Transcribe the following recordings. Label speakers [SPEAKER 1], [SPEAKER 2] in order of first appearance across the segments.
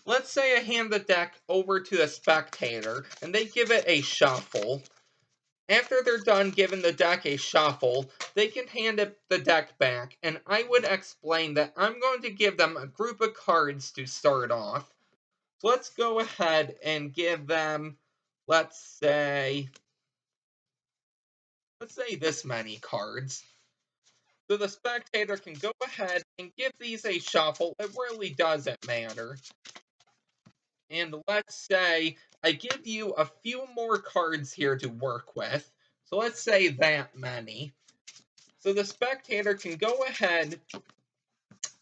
[SPEAKER 1] let's say I hand the deck over to the spectator, and they give it a shuffle. After they're done giving the deck a shuffle, they can hand the deck back, and I would explain that I'm going to give them a group of cards to start off. So let's go ahead and give them, let's say this many cards. So the spectator can go ahead and give these a shuffle. It really doesn't matter. And let's say I give you a few more cards here to work with. So let's say that many. So the spectator can go ahead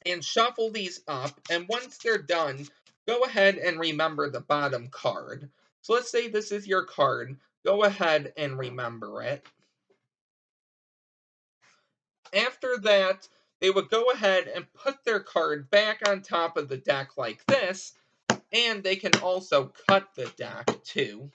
[SPEAKER 1] and shuffle these up, and once they're done, go ahead and remember the bottom card. So let's say this is your card. Go ahead and remember it. After that, they would go ahead and put their card back on top of the deck like this, and they can also cut the deck too.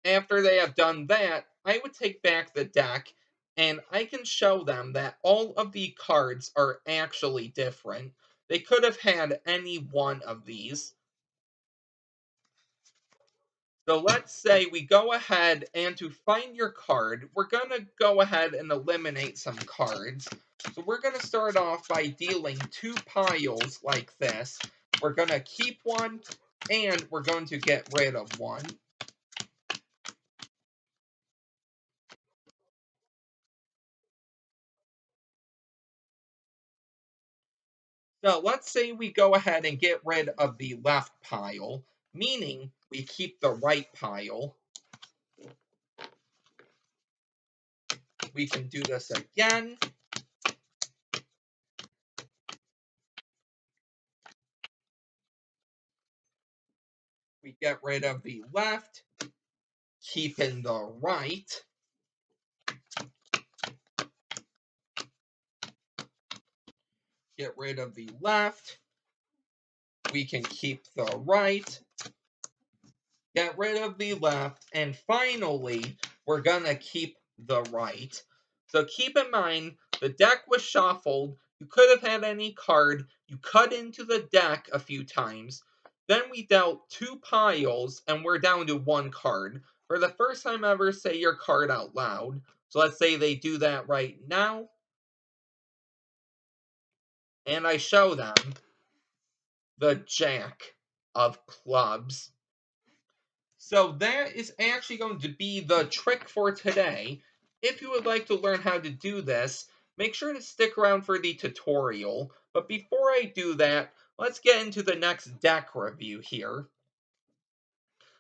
[SPEAKER 1] After they have done that, I would take back the deck, and I can show them that all of the cards are actually different. They could have had any one of these. So let's say we go ahead, and to find your card, we're going to go ahead and eliminate some cards. So we're going to start off by dealing 2 piles like this. We're going to keep one, and we're going to get rid of one. So let's say we go ahead and get rid of the left pile, meaning we keep the right pile. We can do this again. We get rid of the left, keeping the right. Get rid of the left. We can keep the right. Get rid of the left. And finally, we're going to keep the right. So keep in mind, the deck was shuffled. You could have had any card. You cut into the deck a few times. Then we dealt 2 piles, and we're down to 1 card. For the first time ever, say your card out loud. So let's say they do that right now. And I show them the Jack of Clubs. So that is actually going to be the trick for today. If you would like to learn how to do this, make sure to stick around for the tutorial. But before I do that, let's get into the next deck review here.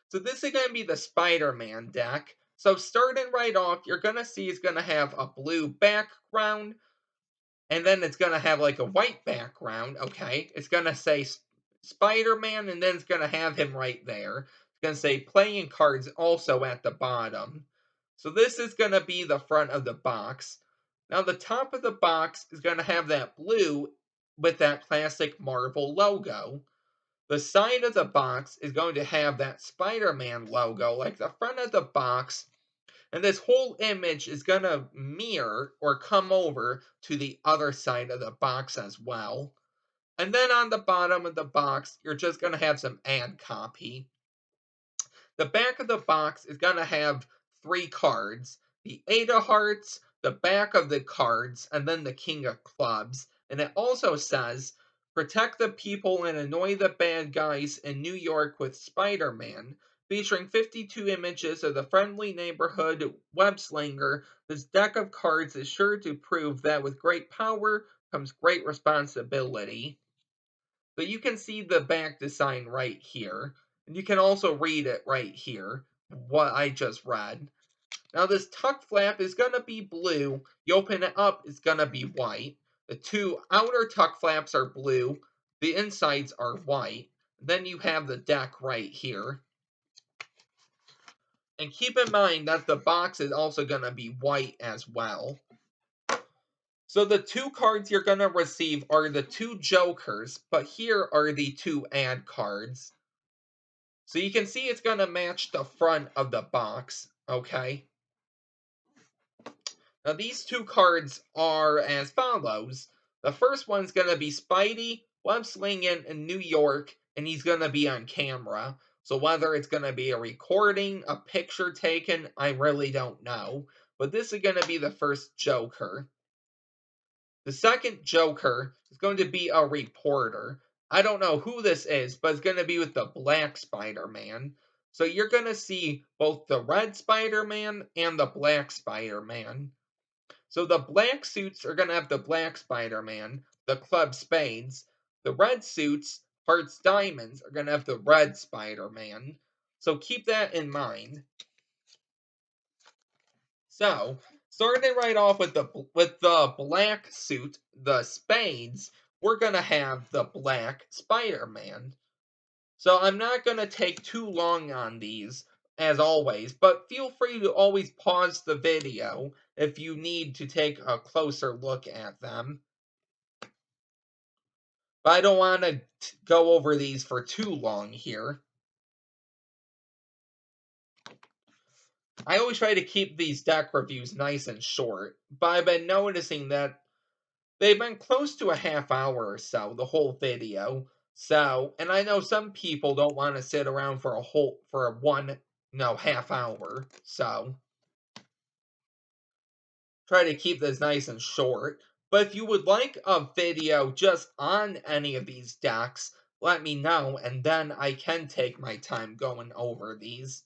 [SPEAKER 1] So this is going to be the Spider-Man deck. So starting right off, you're going to see it's going to have a blue background, and then it's going to have like a white background, okay? It's going to say Spider-Man, and then it's going to have him right there. It's going to say playing cards also at the bottom. So this is going to be the front of the box. Now the top of the box is going to have that blue with that classic Marvel logo. The side of the box is going to have that Spider-Man logo like the front of the box, and this whole image is going to mirror or come over to the other side of the box as well. And then on the bottom of the box, you're just going to have some ad copy. The back of the box is going to have 3 cards. The 8 of Hearts, the back of the cards, and then the King of Clubs. And it also says, protect the people and annoy the bad guys in New York with Spider-Man. Featuring 52 images of the friendly neighborhood web-slinger, this deck of cards is sure to prove that with great power comes great responsibility. So you can see the back design right here. And you can also read it right here, what I just read. Now this tuck flap is going to be blue. You open it up, it's going to be white. The 2 outer tuck flaps are blue. The insides are white. Then you have the deck right here. And keep in mind that the box is also going to be white as well. So the 2 cards you're going to receive are the 2 jokers, but here are the 2 ad cards. So you can see it's going to match the front of the box, okay? Now these 2 cards are as follows. The first one's going to be Spidey, Well, I'm swinging in New York, and he's going to be on camera. So whether it's going to be a recording, a picture taken, I really don't know. But this is going to be the first Joker. The second Joker is going to be a reporter. I don't know who this is, but it's going to be with the Black Spider-Man. So you're going to see both the Red Spider-Man and the Black Spider-Man. So the black suits are going to have the Black Spider-Man, the Club Spades. The red suits, Hearts Diamonds, are going to have the Red Spider-Man. So keep that in mind. So, starting right off with the black suit, the Spades, we're going to have the Black Spider-Man. So I'm not going to take too long on these, as always, but feel free to always pause the video if you need to take a closer look at them. But I don't want to go over these for too long here. I always try to keep these deck reviews nice and short, but I've been noticing that they've been close to a half hour or so, the whole video. So, and I know some people don't want to sit around for half hour. So, try to keep this nice and short. But if you would like a video just on any of these decks, let me know, and then I can take my time going over these.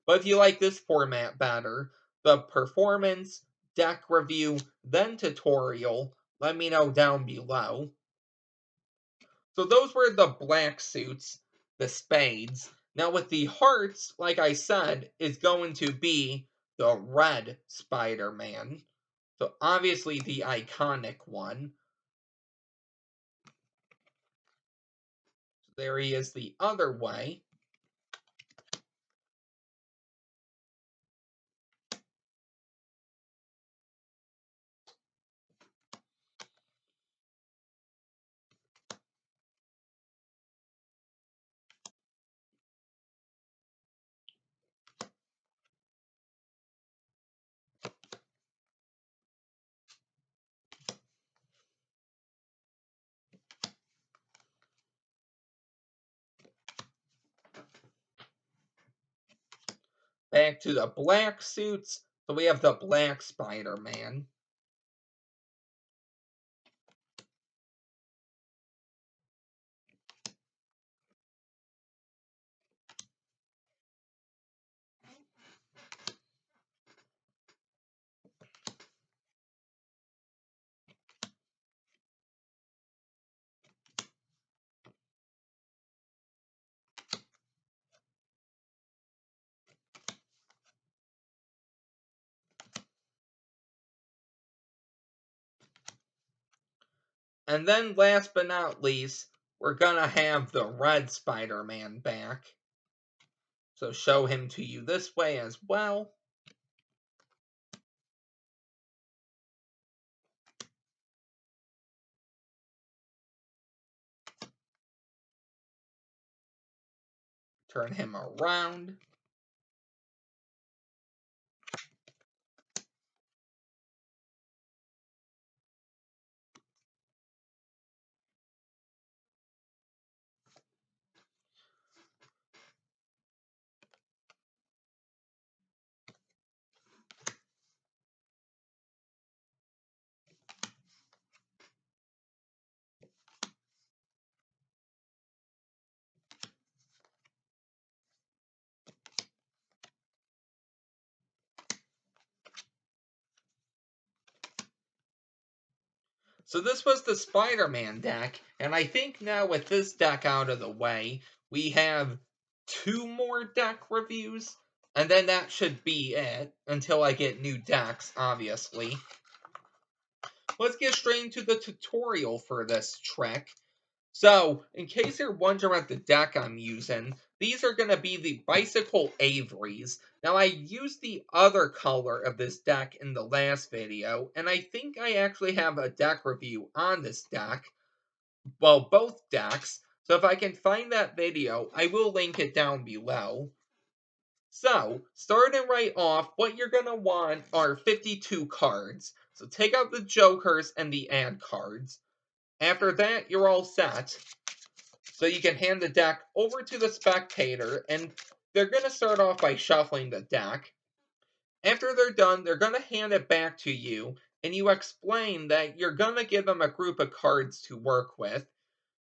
[SPEAKER 1] But if you like this format better, the performance, deck review, then tutorial, let me know down below. So those were the black suits, the Spades. Now with the hearts, like I said, is going to be the Red Spider-Man. So obviously the iconic one. So there he is the other way. Back to the black suits. So we have the Black Spider-Man. And then last but not least, we're gonna have the Red Spider-Man back. So show him to you this way as well. Turn him around. So this was the Spider-Man deck, and I think now with this deck out of the way, we have 2 more deck reviews, and then that should be it, until I get new decks, obviously. Let's get straight into the tutorial for this trick. So, in case you're wondering what the deck I'm using, these are going to be the Bicycle Averys. Now, I used the other color of this deck in the last video, and I think I actually have a deck review on this deck. Well, both decks. So if I can find that video, I will link it down below. So, starting right off, what you're going to want are 52 cards. So take out the jokers and the ad cards. After that, you're all set. So you can hand the deck over to the spectator, and they're going to start off by shuffling the deck. After they're done, they're going to hand it back to you, and you explain that you're going to give them a group of cards to work with.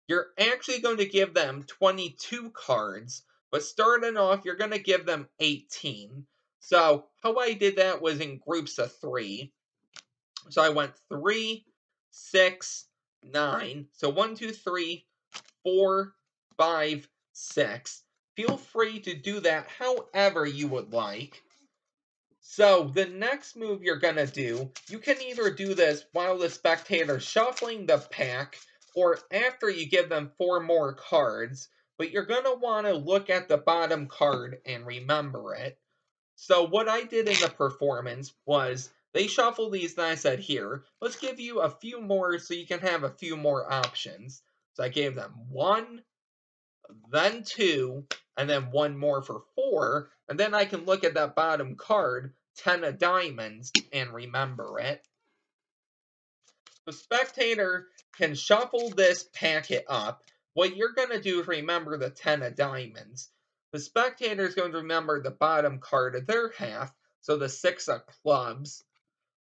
[SPEAKER 1] You're actually going to give them 22 cards, but starting off, you're going to give them 18. So how I did that was in groups of 3. So I went 3, 6, 9. So 1, 2, 3, 4, 5, 6. Feel free to do that however you would like. So the next move you're going to do, you can either do this while the spectator's shuffling the pack or after you give them 4 more cards, but you're going to want to look at the bottom card and remember it. So what I did in the performance was they shuffled these and I said, here, let's give you a few more so you can have a few more options. So I gave them 1, then 2, and then 1 more for 4, and then I can look at that bottom card, 10 of diamonds, and remember it. The spectator can shuffle this packet up. What you're going to do is remember the 10 of diamonds. The spectator is going to remember the bottom card of their half, so the 6 of clubs.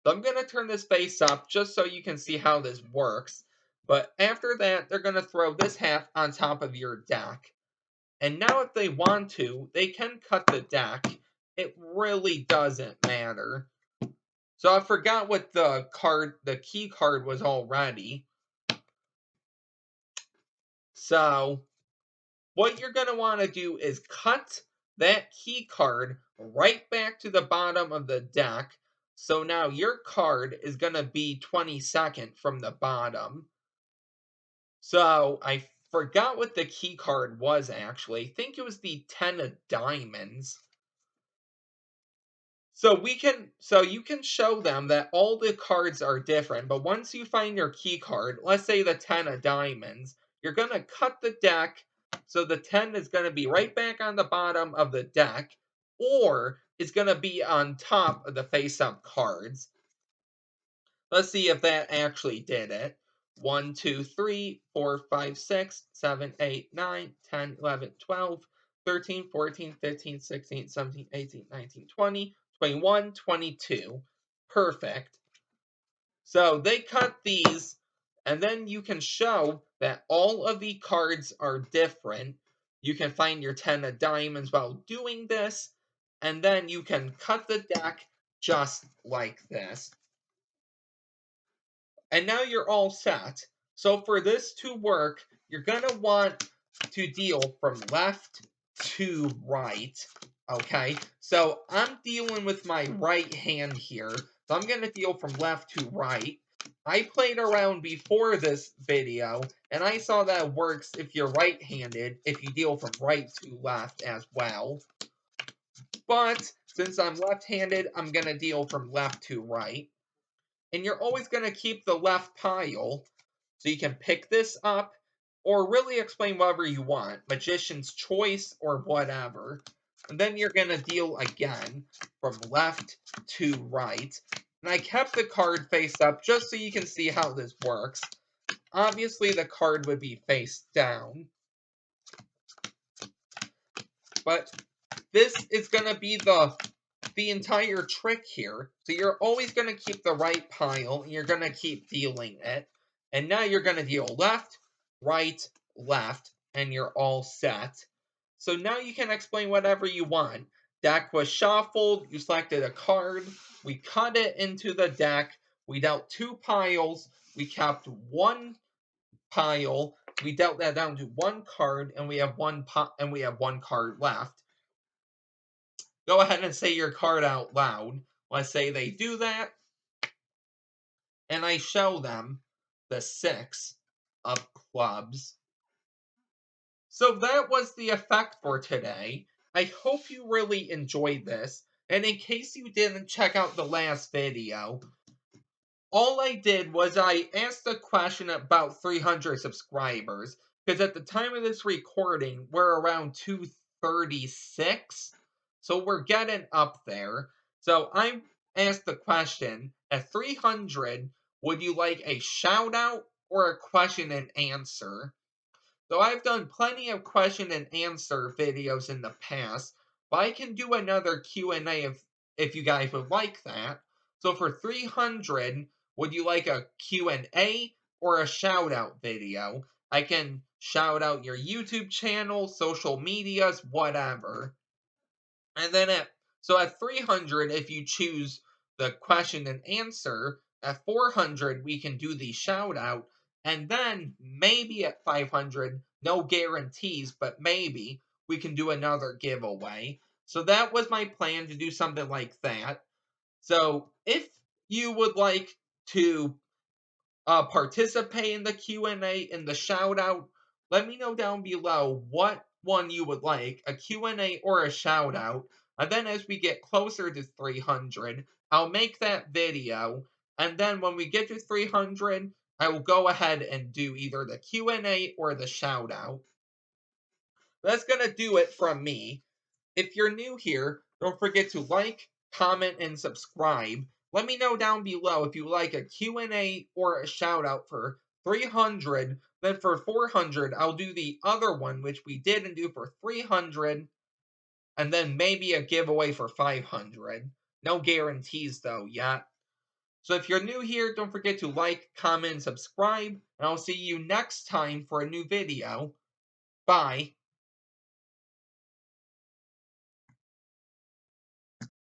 [SPEAKER 1] So I'm going to turn this face up just so you can see how this works. But after that, they're going to throw this half on top of your deck. And now if they want to, they can cut the deck. It really doesn't matter. So I forgot what the key card was already. So what you're going to want to do is cut that key card right back to the bottom of the deck. So now your card is going to be 22nd from the bottom. So I forgot what the key card was actually. I think it was the 10 of diamonds. So you can show them that all the cards are different, but once you find your key card, let's say the 10 of diamonds, you're going to cut the deck so the 10 is going to be right back on the bottom of the deck, or it's going to be on top of the face-up cards. Let's see if that actually did it. 1, 2, 3, 4, 5, 6, 7, 8, 9, 10, 11, 12, 13, 14, 15, 16, 17, 18, 19, 20, 21, 22. Perfect. So they cut these, and then you can show that all of the cards are different. You can find your 10 of diamonds while doing this, and then you can cut the deck just like this. And now you're all set. So for this to work, you're going to want to deal from left to right. Okay, so I'm dealing with my right hand here. So I'm going to deal from left to right. I played around before this video, and I saw that works if you're right-handed, if you deal from right to left as well. But since I'm left-handed, I'm going to deal from left to right. And you're always going to keep the left pile, so you can pick this up, or really explain whatever you want, Magician's Choice or whatever. And then you're going to deal again from left to right. And I kept the card face up just so you can see how this works. Obviously, the card would be face down. But this is going to be the entire trick here. So you're always going to keep the right pile, and you're going to keep dealing it. And now you're going to deal left, right, left, and you're all set. So now you can explain whatever you want. Deck was shuffled, you selected a card, we cut it into the deck, we dealt 2 piles, we kept 1 pile, we dealt that down to 1 card, and we have 1 card left. Go ahead and say your card out loud. Let's say they do that, and I show them the 6 of clubs. So that was the effect for today. I hope you really enjoyed this, and in case you didn't check out the last video, all I did was I asked a question about 300 subscribers, because at the time of this recording, we're around 236, so we're getting up there. So I'm ask the question, at 300, would you like a shout out or a question and answer? So I've done plenty of question and answer videos in the past, but I can do another Q&A if you guys would like that. So for 300, would you like a Q&A or a shout out video? I can shout out your YouTube channel, social medias, whatever. And then at 300, if you choose the question and answer, at 400 we can do the shout out, and then maybe at 500, no guarantees, but maybe we can do another giveaway. So that was my plan, to do something like that. So if you would like to participate in the Q&A and the shout out, let me know down below what one you would like, a Q&A or a shout out. And then as we get closer to 300, I'll make that video. And then when we get to 300, I will go ahead and do either the Q&A or the shout out. That's going to do it from me. If you're new here, don't forget to like, comment, and subscribe. Let me know down below if you like a Q&A or a shout out for 300. Then for 400, I'll do the other one, which we didn't do for 300, and then maybe a giveaway for 500. No guarantees though yet. So if you're new here, don't forget to like, comment, and subscribe, and I'll see you next time for a new video. Bye.